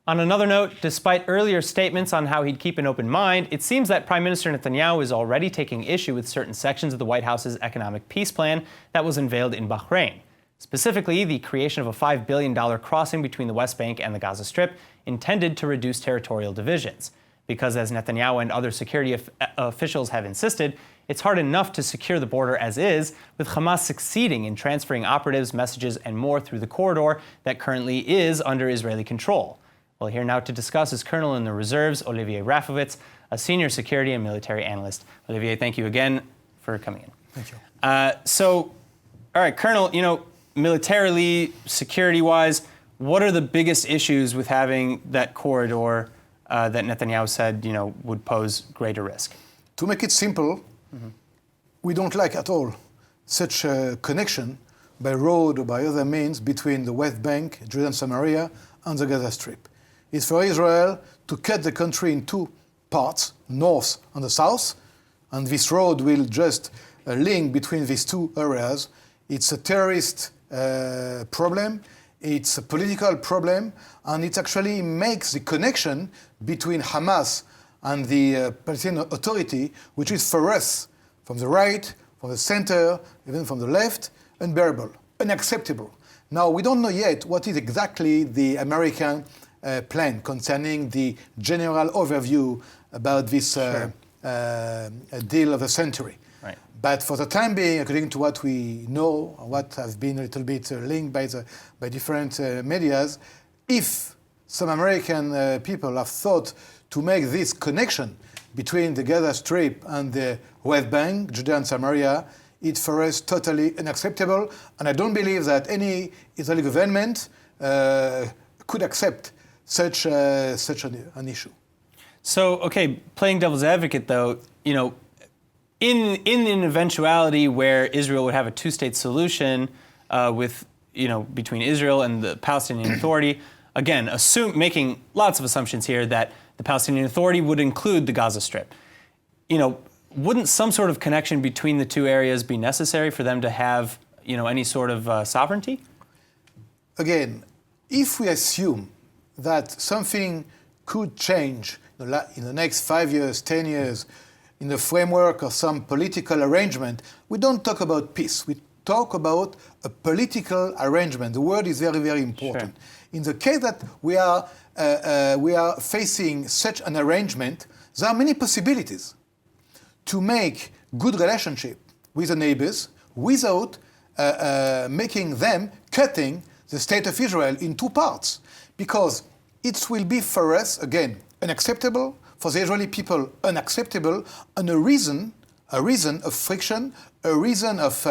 On another note, despite earlier statements on how he'd keep an open mind, it seems that Prime Minister Netanyahu is already taking issue with certain sections of the White House's economic peace plan that was unveiled in Bahrain. Specifically, the creation of a $5 billion crossing between the West Bank and the Gaza Strip intended to reduce territorial divisions. Because as Netanyahu and other security officials have insisted, it's hard enough to secure the border as is, with Hamas succeeding in transferring operatives, messages, and more through the corridor that currently is under Israeli control. Well, here now to discuss is Colonel in the Reserves, Olivier Rafowicz, a senior security and military analyst. Olivier, thank you again for coming in. Thank you. All right, Colonel, militarily, security-wise, what are the biggest issues with having that corridor that Netanyahu said, would pose greater risk? To make it simple, we don't like at all such a connection by road or by other means between the West Bank, Judea and Samaria, and the Gaza Strip. It's for Israel to cut the country in two parts, north and the south, and this road will just link between these two areas. It's a terrorist problem, it's a political problem, and it actually makes the connection between Hamas and the Palestinian Authority, which is for us, from the right, from the center, even from the left, unbearable, unacceptable. Now, we don't know yet what is exactly the American plan concerning the general overview about this deal of the century. Right. But for the time being, according to what we know, what has been a little bit linked by different medias, if some American people have thought to make this connection between the Gaza Strip and the West Bank, Judea and Samaria, it's for us totally unacceptable. And I don't believe that any Israeli government could accept such an issue. So, okay, playing devil's advocate, though, in an eventuality where Israel would have a two-state solution between Israel and the Palestinian Authority, again, making lots of assumptions here that the Palestinian Authority would include the Gaza Strip. Wouldn't some sort of connection between the two areas be necessary for them to have, any sort of sovereignty? Again, if we assume that something could change in the next 5 years, 10 years, in the framework of some political arrangement, we don't talk about peace. We talk about a political arrangement. The word is very, very important. Sure. In the case that we are facing such an arrangement, there are many possibilities to make good relationship with the neighbors without making them cutting the state of Israel in two parts. Because it will be for us, again, unacceptable, for the Israeli people unacceptable, and a reason of friction, a reason of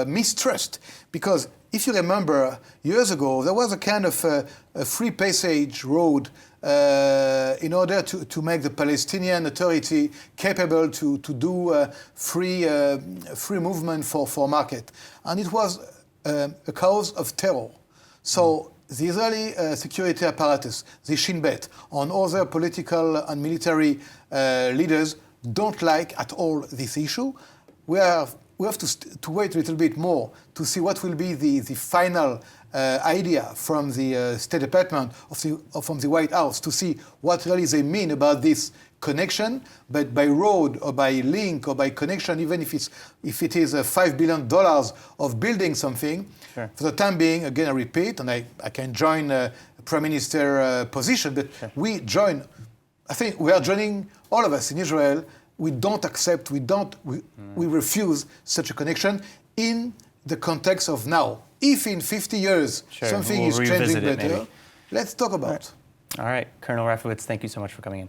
mistrust. Because if you remember, years ago, there was a kind of a free passage road in order to make the Palestinian Authority capable to do free movement for market. And it was a cause of terror. So the Israeli security apparatus, the Shin Bet, and other political and military leaders don't like at all this issue. We have to wait a little bit more to see what will be the final idea from the State Department from the White House to see what really they mean about this connection, but by road or by link or by connection, even if it is $5 billion of building something. Sure. For the time being, again, I repeat, and I can join Prime Minister position, but sure. I think we are joining, all of us in Israel, we don't accept, we refuse such a connection in the context of now. If in 50 years something is changing better, let's talk about it. All right. Colonel Rafowicz, thank you so much for coming in.